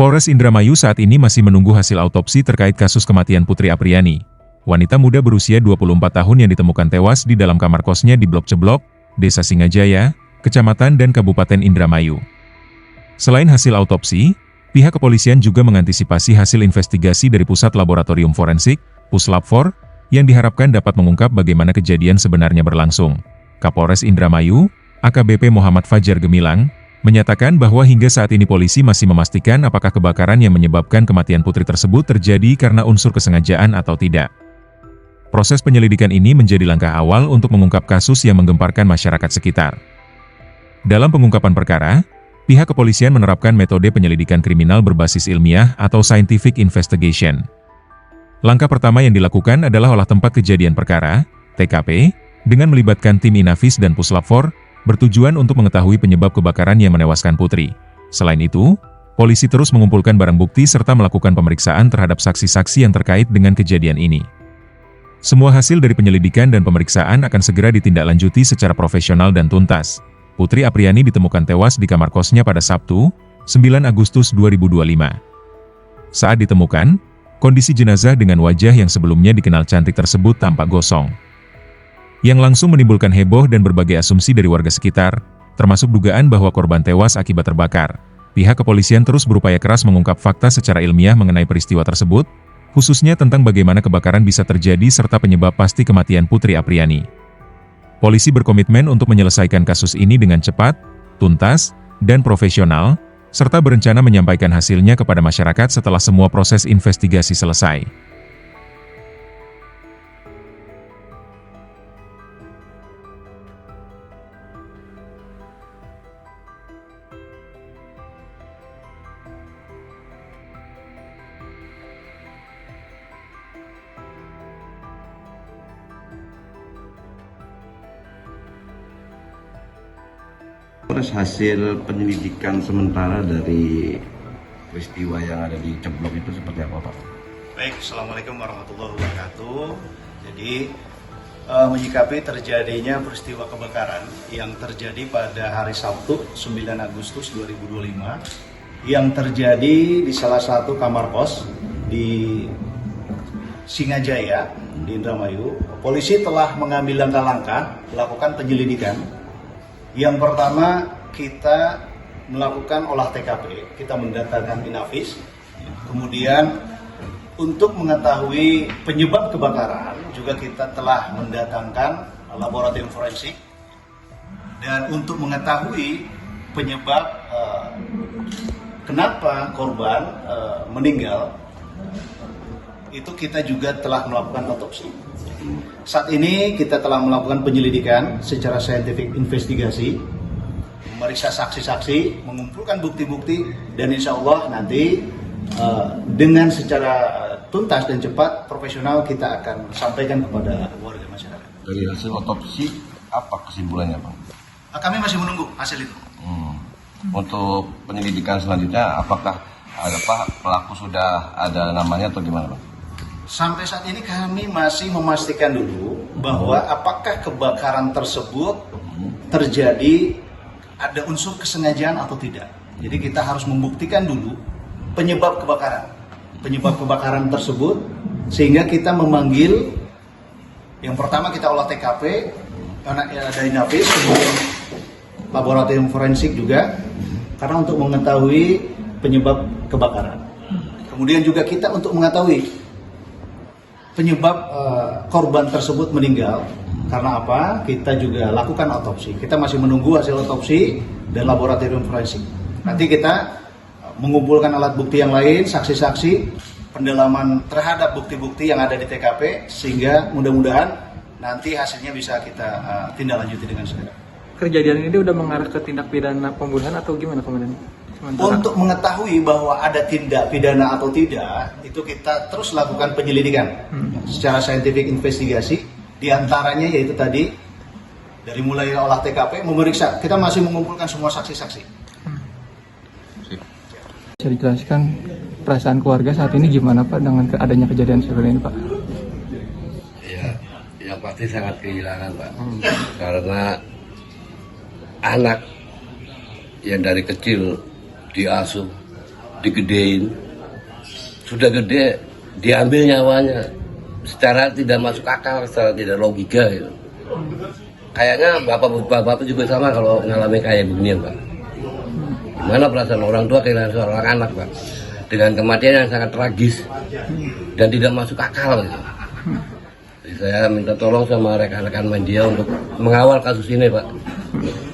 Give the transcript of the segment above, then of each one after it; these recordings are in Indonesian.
Polres Indramayu saat ini masih menunggu hasil autopsi terkait kasus kematian Putri Apriani. Wanita muda berusia 24 tahun yang ditemukan tewas di dalam kamar kosnya di Blok Ceblok, Desa Singajaya, Kecamatan dan Kabupaten Indramayu. Selain hasil autopsi, pihak kepolisian juga mengantisipasi hasil investigasi dari Pusat Laboratorium Forensik, Puslapfor, yang diharapkan dapat mengungkap bagaimana kejadian sebenarnya berlangsung. Kapolres Indramayu, AKBP Muhammad Fajar Gemilang, menyatakan bahwa hingga saat ini polisi masih memastikan apakah kebakaran yang menyebabkan kematian putri tersebut terjadi karena unsur kesengajaan atau tidak. Proses penyelidikan ini menjadi langkah awal untuk mengungkap kasus yang menggemparkan masyarakat sekitar. Dalam pengungkapan perkara, pihak kepolisian menerapkan metode penyelidikan kriminal berbasis ilmiah atau scientific investigation. Langkah pertama yang dilakukan adalah olah tempat kejadian perkara, TKP, dengan melibatkan tim Inafis dan Puslapfor, bertujuan untuk mengetahui penyebab kebakaran yang menewaskan Putri. Selain itu, polisi terus mengumpulkan barang bukti serta melakukan pemeriksaan terhadap saksi-saksi yang terkait dengan kejadian ini. Semua hasil dari penyelidikan dan pemeriksaan akan segera ditindaklanjuti secara profesional dan tuntas. Putri Apriani ditemukan tewas di kamar kosnya pada Sabtu, 9 Agustus 2025. Saat ditemukan, kondisi jenazah dengan wajah yang sebelumnya dikenal cantik tersebut tampak gosong, yang langsung menimbulkan heboh dan berbagai asumsi dari warga sekitar, termasuk dugaan bahwa korban tewas akibat terbakar. Pihak kepolisian terus berupaya keras mengungkap fakta secara ilmiah mengenai peristiwa tersebut, khususnya tentang bagaimana kebakaran bisa terjadi serta penyebab pasti kematian Putri Apriani. Polisi berkomitmen untuk menyelesaikan kasus ini dengan cepat, tuntas, dan profesional, serta berencana menyampaikan hasilnya kepada masyarakat setelah semua proses investigasi selesai. Terus hasil penyelidikan sementara dari peristiwa yang ada di Ceblok itu seperti apa, Pak? Baik, Assalamualaikum warahmatullahi wabarakatuh. Jadi, menyikapi terjadinya peristiwa kebakaran yang terjadi pada hari Sabtu 9 Agustus 2025 yang terjadi di salah satu kamar kos di Singajaya di Indramayu. Polisi telah mengambil langkah-langkah melakukan penyelidikan. Yang pertama, kita melakukan olah TKP, kita mendatangkan Inafis. Kemudian untuk mengetahui penyebab kebakaran juga kita telah mendatangkan laboratorium forensik. Dan untuk mengetahui penyebab kenapa korban meninggal, itu kita juga telah melakukan otopsi. Saat ini kita telah melakukan penyelidikan secara scientific investigasi, memeriksa saksi-saksi, mengumpulkan bukti-bukti, dan insya Allah nanti dengan secara tuntas dan cepat, profesional kita akan sampaikan kepada warga masyarakat. Dari hasil otopsi, apa kesimpulannya, Bang? Kami masih menunggu hasil itu. Untuk penyelidikan selanjutnya, apakah pelaku sudah ada namanya atau gimana, Bang? Sampai saat ini kami masih memastikan dulu bahwa apakah kebakaran tersebut terjadi ada unsur kesengajaan atau tidak. Jadi kita harus membuktikan dulu penyebab kebakaran tersebut, sehingga kita memanggil, yang pertama kita olah TKP dari Inafis, kemudian laboratorium forensik juga, karena untuk mengetahui penyebab kebakaran. Kemudian juga kita untuk mengetahui penyebab korban tersebut meninggal karena apa, kita juga lakukan otopsi. Kita masih menunggu hasil otopsi dan laboratorium forensik. Nanti kita mengumpulkan alat bukti yang lain, saksi-saksi, pendalaman terhadap bukti-bukti yang ada di TKP, sehingga mudah-mudahan nanti hasilnya bisa kita tindak lanjuti dengan segera. Kejadian ini udah mengarah ke tindak pidana pembunuhan atau gimana kemudian? Untuk mengetahui bahwa ada tindak pidana atau tidak, itu kita terus lakukan penyelidikan secara scientific investigasi. Di antaranya yaitu tadi, dari mulai olah TKP, memeriksa. Kita masih mengumpulkan semua saksi-saksi. Bisa dijelaskan perasaan keluarga saat ini gimana, Pak, dengan adanya kejadian seperti ini, Pak? Ya, yang pasti sangat kehilangan, Pak. Karena anak yang dari kecil diasuh digedein, sudah gede diambil nyawanya secara tidak masuk akal, secara tidak logika gitu. Kayaknya bapak juga sama kalau ngalami kayak beginian Pak. Gimana perasaan orang tua kehilangan seorang anak Pak, dengan kematian yang sangat tragis dan tidak masuk akal gitu. Jadi saya minta tolong sama rekan-rekan media untuk mengawal kasus ini Pak,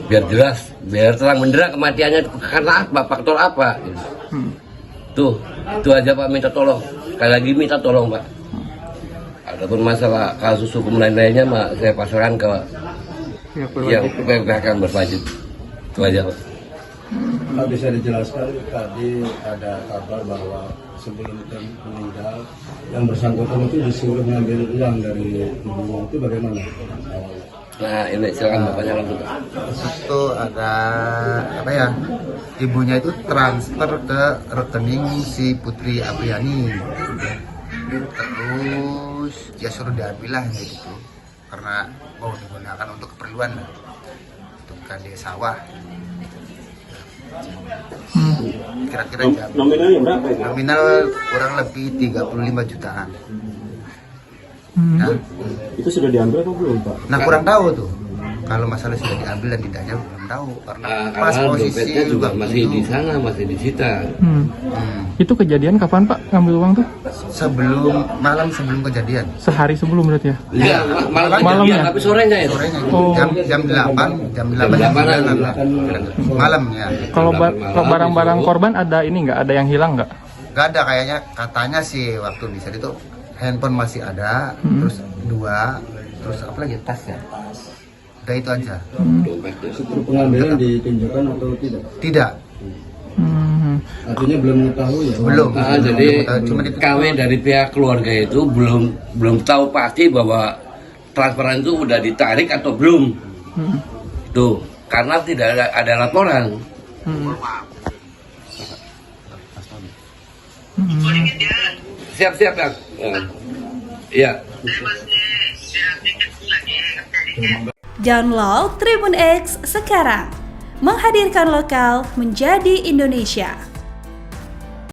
biar jelas, biar terang benderang kematiannya karena apa, faktor apa gitu. Itu aja Pak, minta tolong. Sekali lagi minta tolong Pak. Adapun masalah kasus hukum lain-lainnya Pak, saya pasrahkan ke yang akan berwajib. Itu aja Pak. Pak, bisa dijelaskan, tadi ada kabar bahwa sebelum meninggal yang bersangkutan itu disuruh mengambil uang dari ibunya, itu bagaimana? Nah ini silakan bapaknya langsung. Itu ada apa ya, ibunya itu transfer ke rekening si Putri Apriani, terus dia suruh diambil lah gitu, karena mau digunakan untuk keperluan lah, untuk kade sawah. Kira-kira Nominalnya berapa itu? nominal kurang lebih 35 jutaan. Nah, Itu sudah diambil atau belum Pak? nah kurang tahu tuh kalau masalah sudah diambil dan tidaknya, belum tahu karena pas Karena posisi dompetnya juga masih itu, di sana, masih disita. Itu kejadian kapan Pak ngambil uang tuh? malam sebelum kejadian, Sehari sebelum berarti ya? Enggak, malam Malamnya? kejadian, tapi sorenya ya. sorenya Oh. jam 8 Jam 8-an. malamnya. Kalau Malam, barang-barang disuruh. korban ada ini nggak? Ada yang hilang nggak? Gak ada kayaknya, katanya sih waktu bisa itu handphone masih ada, terus 2, terus apa lagi, tas ya, udah itu aja. Dompetnya. Setelah pengambilan ditunjukkan atau tidak? Tidak, Artinya belum mengetahui ya? belum. Jadi Cuma itu kami dari pihak keluarga itu belum tahu pasti bahwa transferan itu udah ditarik atau belum. Tuh, karena tidak ada laporan. Siap-siap ya. Iya. Download Tribun X sekarang, menghadirkan lokal menjadi Indonesia.